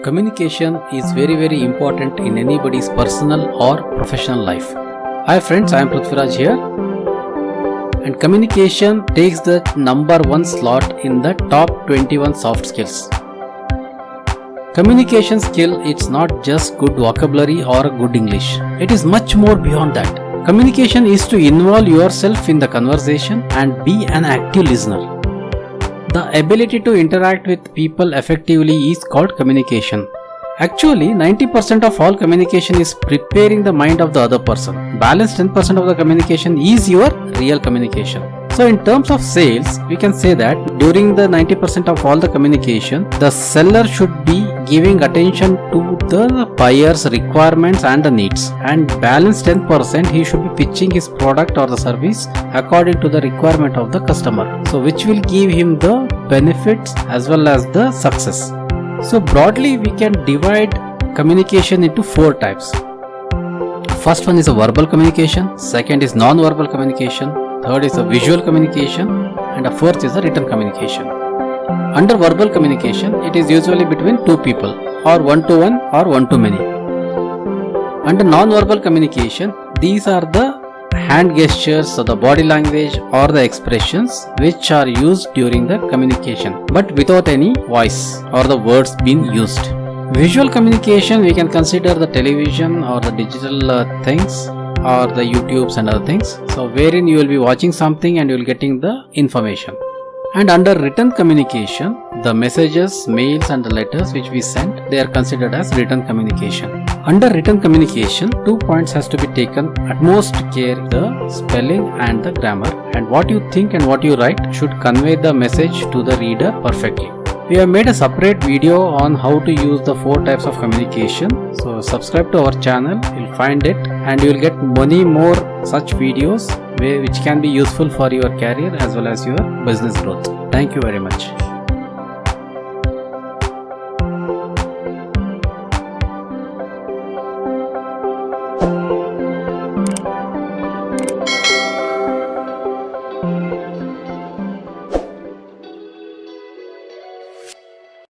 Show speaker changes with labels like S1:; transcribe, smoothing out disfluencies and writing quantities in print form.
S1: Communication is very important in anybody's personal or professional life. Hi friends, I am Prithviraj here, and communication takes the number 1 slot in the top 21 soft skills. Communication skill, it's not just good vocabulary or good English. It is much more beyond that. Communication is to involve yourself in the conversation and be an active listener. The ability to interact with people effectively is called communication. Actually, 90% of all communication is preparing the mind of the other person. Balance 10% of the communication is your real communication. So in terms of sales, we can say that during the 90% of all the communication, the seller should be giving attention to the buyer's requirements and the needs. And balance 10%, he should be pitching his product or the service according to the requirement of the customer. So which will give him the benefits as well as the success. So broadly, we can divide communication into 4 types. First one is a verbal communication, second is non-verbal communication, third is a visual communication, and a fourth is a written communication. Under verbal communication, it is usually between 2 people, or one-to-one or one-to-many. Under non-verbal communication, these are the hand gestures or the body language or the expressions which are used during the communication, but without any voice or the words being used. Visual communication, we can consider the television or the digital things or the YouTubes and other things. So wherein you will be watching something and you will getting the information. And under written communication, the messages, mails and the letters which we send, they are considered as written communication. Under written communication, 2 points has to be taken utmost care: the spelling and the grammar. And what you think and what you write should convey the message to the reader perfectly. We have made a separate video on how to use the 4 types of communication. So subscribe to our channel, you'll find it, and you'll get many more such videos which can be useful for your career as well as your business growth. Thank you very much.